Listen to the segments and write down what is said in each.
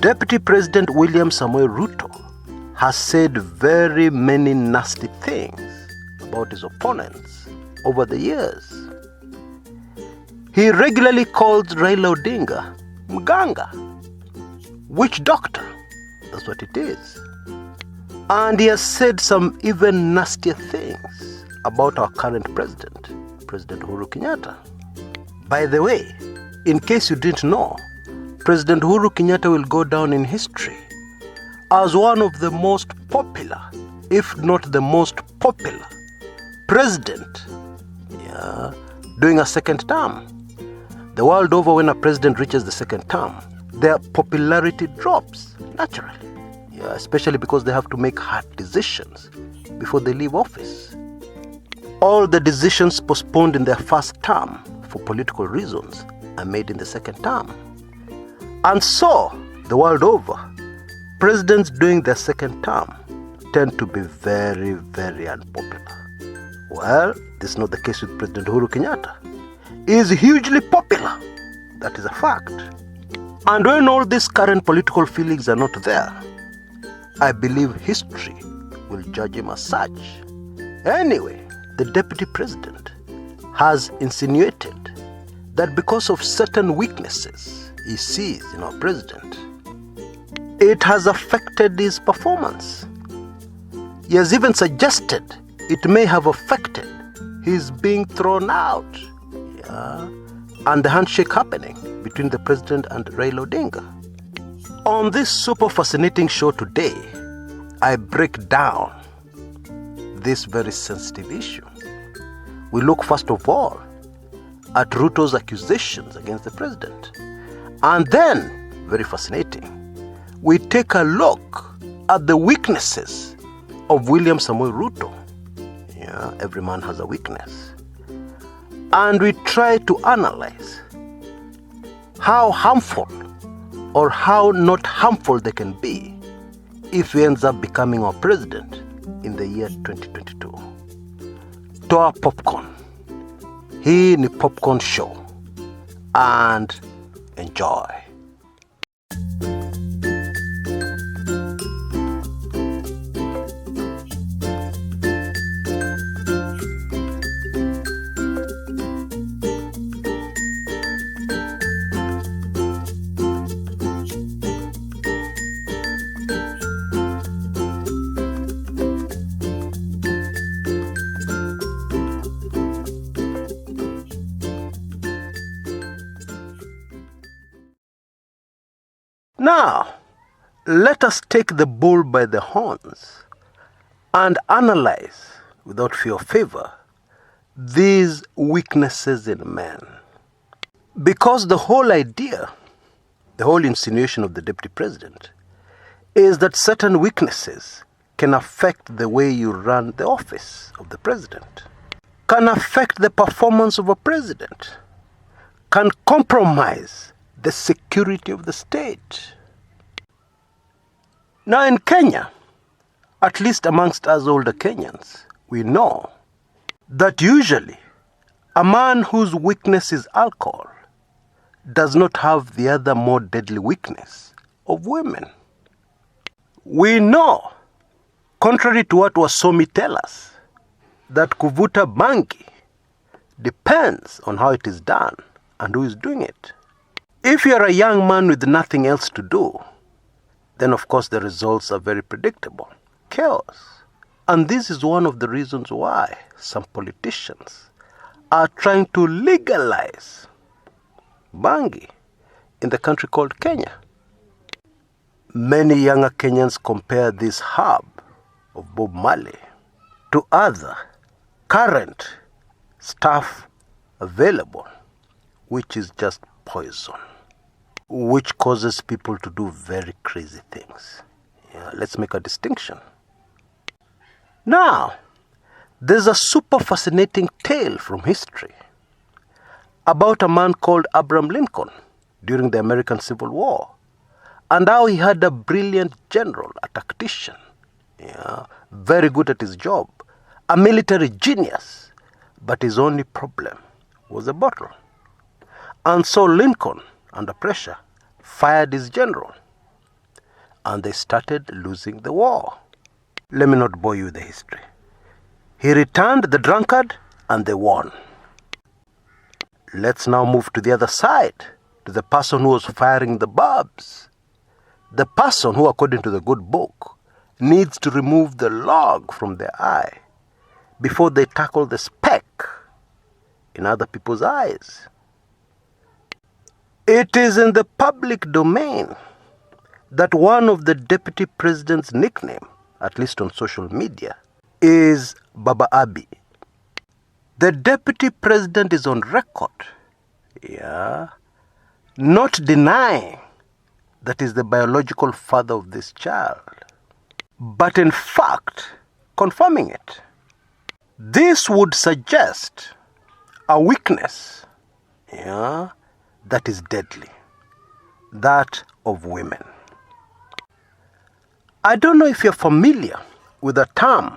Deputy President William Ruto has said very many nasty things about his opponents over the years. He regularly calls Raila Odinga Mganga, witch doctor. That's what it is. And he has said some even nastier things about our current president, President Uhuru Kenyatta. By the way, in case you didn't know, President Uhuru Kenyatta will go down in history as one of the most popular, if not the most popular, president doing a second term. The world over, when a president reaches the second term, their popularity drops naturally, especially because they have to make hard decisions before they leave office. All the decisions postponed in their first term for political reasons are made in the second term. And so, the world over, presidents during their second term tend to be very, very unpopular. Well, this is not the case with President Uhuru Kenyatta. He is hugely popular. That is a fact. And when all these current political feelings are not there, I believe history will judge him as such. Anyway, the deputy president has insinuated that because of certain weaknesses he sees in our president, it has affected his performance. He has even suggested it may have affected his being thrown out, and the handshake happening between the president and Raila Odinga. On this super fascinating show today, I break down this very sensitive issue. We look first of all at Ruto's accusations against the president. And then, very fascinating, we take a look at the weaknesses of William Ruto. Every man has a weakness. And we try to analyze how harmful or how not harmful they can be if he ends up becoming our president in the year 2022. Toa popcorn. Hii ni Popcorn Show. And enjoy. Now, let us take the bull by the horns and analyze, without fear or favor, these weaknesses in men. Because the whole idea, the whole insinuation of the deputy president, is that certain weaknesses can affect the way you run the office of the president, can affect the performance of a president, can compromise the security of the state. Now in Kenya, at least amongst us older Kenyans, we know that usually a man whose weakness is alcohol does not have the other more deadly weakness of women. We know, contrary to what Wasomi tell us, that kuvuta bangi depends on how it is done and who is doing it. If you are a young man with nothing else to do, then of course the results are very predictable. Chaos. And this is one of the reasons why some politicians are trying to legalize bangi in the country called Kenya. Many younger Kenyans compare this herb of Bob Marley to other current stuff available, which is just poison, which causes people to do very crazy things. Let's make a distinction. Now, there's a super fascinating tale from history about a man called Abraham Lincoln during the American Civil War, and how he had a brilliant general, a tactician, very good at his job, a military genius, but his only problem was a bottle. And so Lincoln, under pressure, fired his general. and they started losing the war. Let me not bore you with the history. He returned the drunkard and they won. Let's now move to the other side, to the person who was firing the barbs. The person who, according to the good book, needs to remove the log from their eye before they tackle the speck in other people's eyes. It is in the public domain that one of the deputy president's nickname, at least on social media, is Baba Abi. The deputy president is on record, not denying that is the biological father of this child, but in fact confirming it. This would suggest a weakness, that is deadly, that of women. I don't know if you're familiar with a term,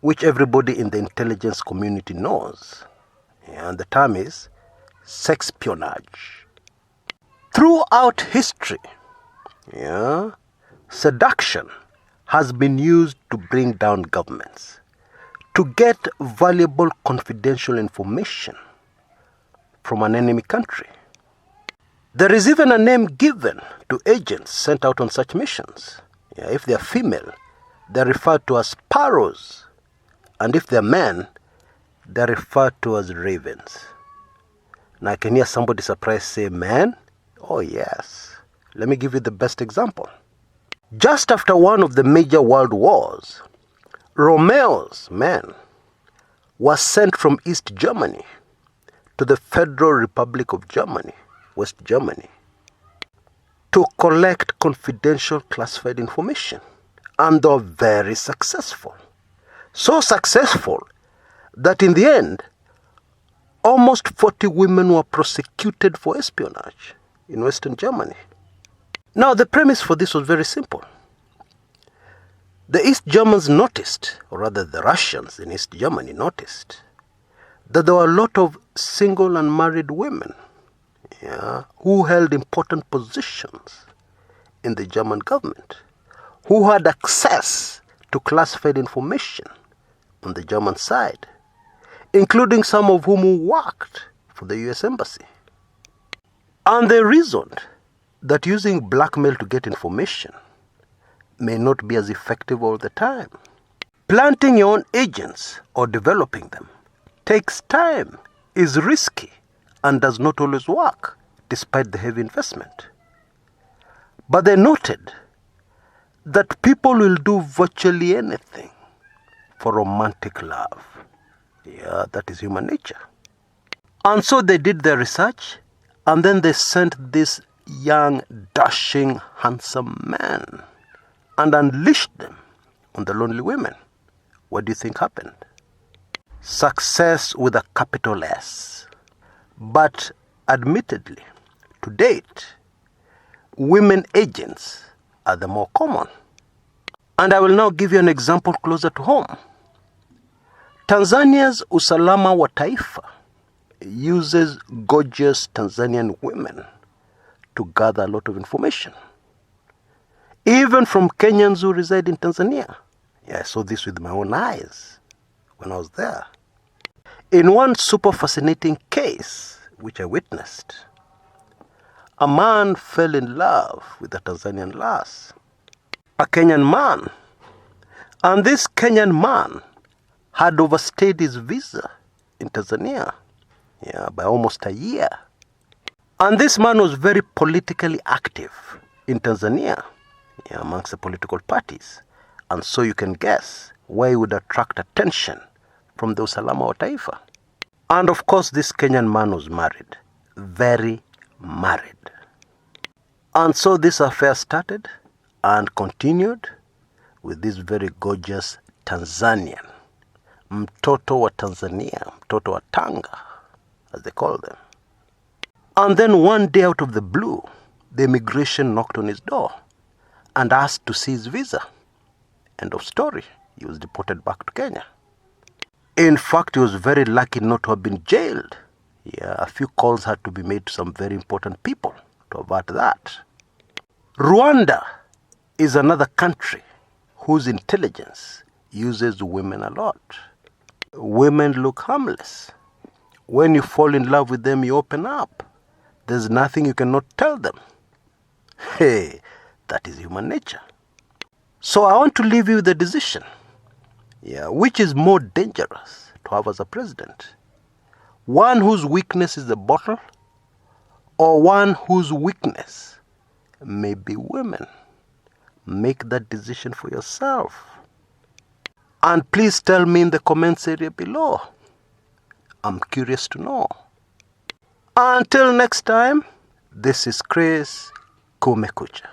which everybody in the intelligence community knows, and the term is sexpionage. Throughout history, seduction has been used to bring down governments, to get valuable confidential information from an enemy country. There is even a name given to agents sent out on such missions. If they are female, they are referred to as sparrows, and if they are men, they are referred to as ravens. Now I can hear somebody surprised say, man? Oh yes. Let me give you the best example. Just after one of the major world wars, Romeo's men were sent from East Germany to the Federal Republic of Germany, West Germany, to collect confidential classified information. And they were very successful. So successful that in the end, almost 40 women were prosecuted for espionage in Western Germany. Now the premise for this was very simple. The East Germans noticed, or rather the Russians in East Germany noticed, that there were a lot of single and married women who held important positions in the German government, who had access to classified information on the German side, including some of whom who worked for the US Embassy. And they reasoned that using blackmail to get information may not be as effective all the time. Planting your own agents or developing them takes time, is risky, and does not always work, despite the heavy investment. But they noted that people will do virtually anything for romantic love. That is human nature. And so they did their research, and then they sent this young, dashing, handsome man and unleashed them on the lonely women. What do you think happened? Success with a capital S. But admittedly, to date, women agents are the more common. And I will now give you an example closer to home. Tanzania's Usalama wa Taifa uses gorgeous Tanzanian women to gather a lot of information. Even from Kenyans who reside in Tanzania. I saw this with my own eyes when I was there. In one super fascinating case which I witnessed, a man fell in love with a Tanzanian lass, a Kenyan man. And this Kenyan man had overstayed his visa in Tanzania by almost a year. And this man was very politically active in Tanzania amongst the political parties. And so you can guess why he would attract attention from the Usalama wa Taifa. And of course, this Kenyan man was married, very married. And so this affair started and continued with this very gorgeous Tanzanian, mtoto wa Tanzania, mtoto wa Tanga, as they call them. And then one day out of the blue, the immigration knocked on his door and asked to see his visa. End of story. He was deported back to Kenya. In fact, he was very lucky not to have been jailed. A few calls had to be made to some very important people to avert that. Rwanda is another country whose intelligence uses women a lot. Women look harmless. When you fall in love with them, you open up. There's nothing you cannot tell them. Hey, that is human nature. So I want to leave you with a decision. Which is more dangerous to have as a president? One whose weakness is the bottle, or one whose weakness may be women? Make that decision for yourself. And please tell me in the comments area below. I'm curious to know. Until next time, this is Chris Kumekucha.